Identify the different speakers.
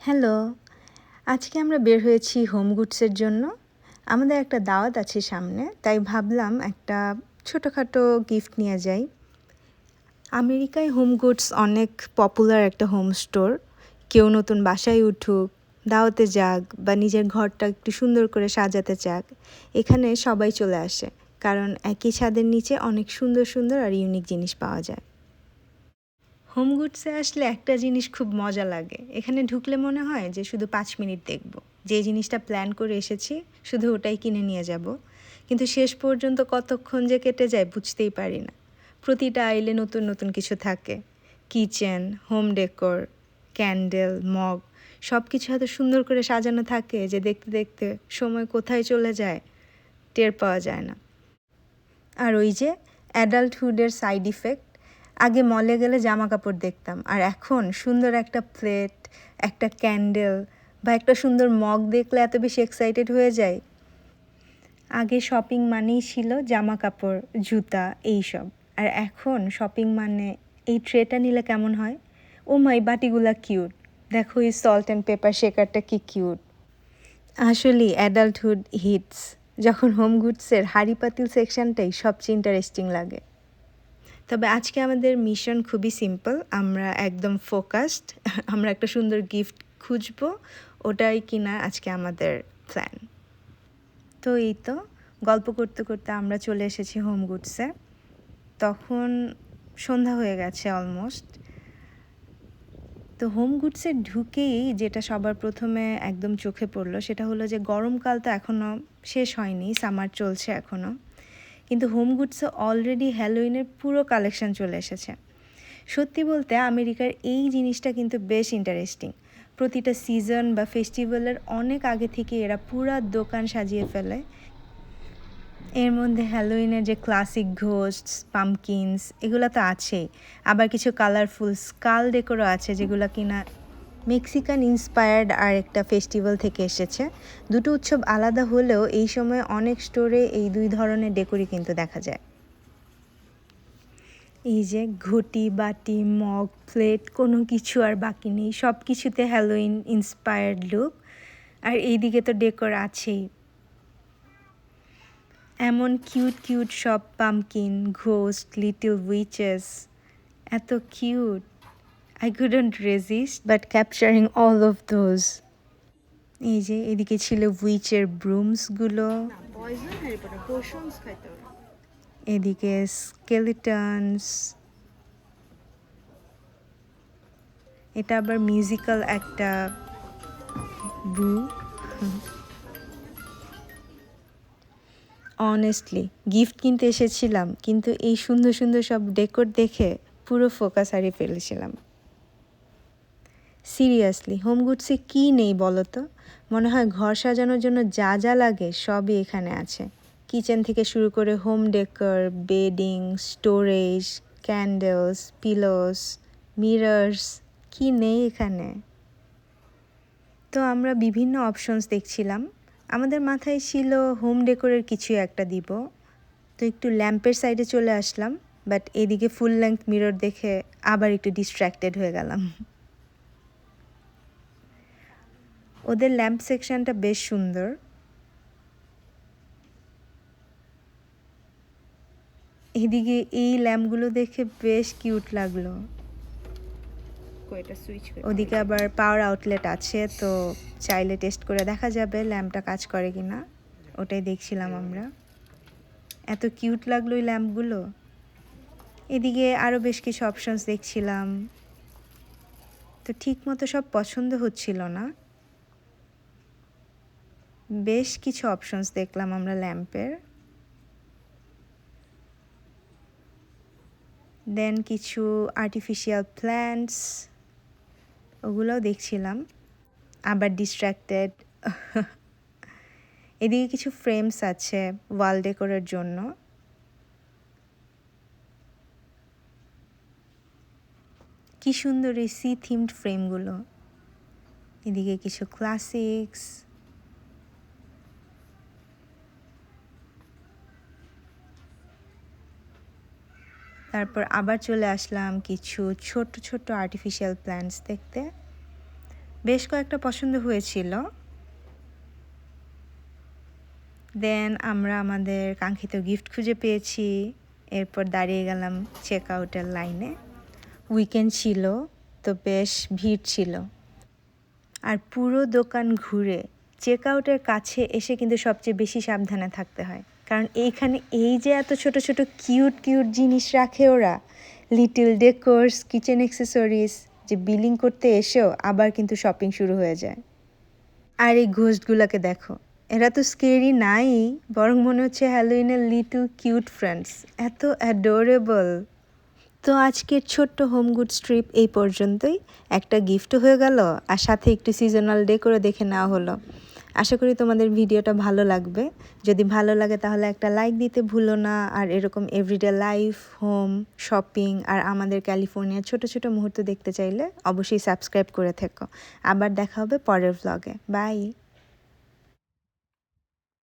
Speaker 1: Hello, আজকে আমরা বের হয়েছি হোম গুডসের জন্য। আমাদের একটা দাওয়াত আছে সামনে, তাই ভাবলাম একটা ছোটোখাটো গিফট নিয়ে যাই। আমেরিকায় হোম গুডস অনেক পপুলার একটা হোম স্টোর। কেউ নতুন বাসায় উঠুক, দাওয়াতে যাক বা নিজের ঘরটা একটু সুন্দর করে সাজাতে চাক, এখানে সবাই চলে আসে, কারণ একই ছাদের নিচে অনেক সুন্দর সুন্দর আর ইউনিক জিনিস পাওয়া যায়। হোম গুডসে আসলে একটা জিনিস খুব মজা লাগে, এখানে ঢুকলে মনে হয় যে শুধু 5 মিনিট দেখব, যে জিনিসটা প্ল্যান করে এসেছি শুধু ওটাই কিনে নিয়ে যাব, কিন্তু শেষ পর্যন্ত কতক্ষণ যে কেটে যায় বুঝতেই পারি না। প্রতিটা আইলে নতুন নতুন কিছু থাকে, kitchen, home decor, candle, mug, সব কিছু এত সুন্দর করে সাজানো থাকে যে দেখতে দেখতে সময় কোথায় চলে যায় টের পাওয়া যায় না। আর ওই যে অ্যাডাল্টহুডের সাইড ইফেক্ট, আগে মলে গেলে জামা কাপড় দেখতাম, আর এখন সুন্দর একটা প্লেট, একটা ক্যান্ডেল বা একটা সুন্দর মগ দেখলে এত বেশি এক্সাইটেড হয়ে যায়। আগে শপিং মানেই ছিল জামা কাপড়, জুতা, এইসব। আর এখন শপিং মানে এই ট্রেটা নিলে কেমন হয়, ও মাই বাটিগুলা কিউট, দেখো এই সল্ট অ্যান্ড পেপার শেকারটা কি কিউট। আসলেই অ্যাডাল্টহুড হিটস, যখন হোম গুডসের হাঁড়ি পাতিল সেকশনটাই সবচেয়ে ইন্টারেস্টিং লাগে। তবে আজকে আমাদের মিশন খুবই সিম্পল, আমরা একদম ফোকাসড। আমরা একটা সুন্দর গিফট খুঁজবো, ওটাই কিনা আজকে আমাদের প্ল্যান। তো এই তো গল্প করতে করতে আমরা চলে এসেছি হোম গুডসে। তখন সন্ধ্যা হয়ে গেছে অলমোস্ট। তো হোম গুডসে ঢুকেই যেটা সবার প্রথমে একদম চোখে পড়লো সেটা হলো যে গরমকাল তো এখনও শেষ হয়নি, সামার চলছে এখনও, কিন্তু হোম গুডসে অলরেডি হ্যালোইনের পুরো কালেকশন চলে এসেছে। সত্যি বলতে আমেরিকার এই জিনিসটা কিন্তু বেশ ইন্টারেস্টিং। প্রতিটা সিজন বা ফেস্টিভ্যালের অনেক আগে থেকে এরা পুরা দোকান সাজিয়ে ফেলে। এর মধ্যে হ্যালোইনের যে ক্লাসিক ঘোস্টস, পামকিনস, এগুলো তো আছেই, আবার কিছু কালারফুল স্কাল ডেকোরও আছে যেগুলো কিনা মেক্সিকান ইন্সপায়ার্ড আর একটা ফেস্টিভ্যাল থেকে এসেছে। দুটো উৎসব আলাদা হলেও এই সময় অনেক স্টোরে এই দুই ধরনের ডেকোরই কিন্তু দেখা যায়। এই যে ঘটি, বাটি, মগ, প্লেট, কোনো কিছু আর বাকি নেই, সব কিছুতে হ্যালোইন ইন্সপায়ার্ড লুক। আর এইদিকে তো ডেকোর আছেই, এমন কিউট কিউট সব পামকিন, ঘোস্ট, লিটল উইচেস, এত cute. I couldn't resist but capturing all of those. এই যে এদিকে ছিল উইচের ব্রুমসগুলো, এদিকে স্কেলিটনস, এটা আবার মিউজিক্যাল একটা ব্রু। অনেস্টলি গিফট কিনতে এসেছিলাম, কিন্তু এই সুন্দর সুন্দর সব ডেকোর দেখে পুরো ফোকাস হারিয়ে ফেলেছিলাম। সিরিয়াসলি হোম গুডসে কী নেই বলো তো? মনে হয় ঘর সাজানোর জন্য যা যা লাগে সবই এখানে আছে। কিচেন থেকে শুরু করে home decor, bedding, storage, candles, pillows, mirrors, কি নেই এখানে। তো আমরা বিভিন্ন অপশনস দেখছিলাম, আমাদের মাথায় ছিল হোম ডেকোরের কিছু একটা দিব, তো একটু ল্যাম্পের সাইডে চলে আসলাম, বাট এদিকে ফুল লেংথ মিরর দেখে আবার একটু ডিস্ট্র্যাক্টেড হয়ে গেলাম। ওদের ল্যাম্প সেকশনটা বেশ সুন্দর। এদিকে এই ল্যাম্পগুলো দেখে বেশ কিউট লাগলো। ওদিকে আবার পাওয়ার আউটলেট আছে, তো চাইলে টেস্ট করে দেখা যাবে ল্যাম্পটা কাজ করে কিনা, ওটাই দেখছিলাম আমরা। এত কিউট লাগলো এই ল্যাম্পগুলো। এদিকে আরও বেশ কিছু অপশনস দেখছিলাম, তো ঠিক মতো সব পছন্দ হচ্ছিল না। বেশ কিছু অপশনস দেখলাম আমরা ল্যাম্পের। দেন কিছু আর্টিফিশিয়াল প্ল্যান্টস, ওগুলোও দেখছিলাম, আবার ডিস্ট্র্যাক্টেড। এদিকে কিছু ফ্রেমস আছে ওয়াল ডেকোরের জন্য। কি সুন্দর এই সি থিমড ফ্রেমগুলো। এদিকে কিছু ক্লাসিক্স, তারপর আবার চলে আসলাম কিছু ছোট ছোট আর্টিফিশিয়াল প্ল্যান্টস দেখতে। বেশ কয়েকটা পছন্দ হয়েছিল। দেন আমরা আমাদের কাঙ্ক্ষিত গিফট খুঁজে পেয়েছি। এরপর দাঁড়িয়ে গেলাম চেক আউটের লাইনে। উইকেন্ড ছিল, তো বেশ ভিড় ছিল। আর পুরো দোকান ঘুরে চেক আউটের কাছে এসে কিন্তু সবচেয়ে বেশি সাবধানে থাকতে হয়, কারণ এইখানে এই যে এত ছোট ছোট কিউট কিউট জিনিস রাখে ওরা, লিটল ডেকোরস, কিচেন অ্যাক্সেসরিজ, যে বিলিং করতে এসেও আবার কিন্তু শপিং শুরু হয়ে যায়। আর এই ঘোস্টগুলোকে দেখো, এরা তো স্কেরি নাই, বরং মনে হচ্ছে হ্যালোইনের লিটল কিউট ফ্রেন্ডস, এত অ্যাডোরেবল। তো আজকের ছোট্ট হোম গুডস ট্রিপ এই পর্যন্তই। একটা গিফটও হয়ে গেল, আর সাথে একটু সিজনাল ডেকোরও দেখে নেওয়া হলো। আশা করি তোমাদের ভিডিওটা ভালো লাগবে। যদি ভালো লাগে তাহলে একটা লাইক দিতে ভুলো না। আর এরকম এভরিডে লাইফ, হোম, শপিং আর আমাদের ক্যালিফোর্নিয়ার ছোট ছোট মুহূর্ত দেখতে চাইলে অবশ্যই সাবস্ক্রাইব করে থেকো। আবার দেখা হবে পরের ভ্লগে। বাই।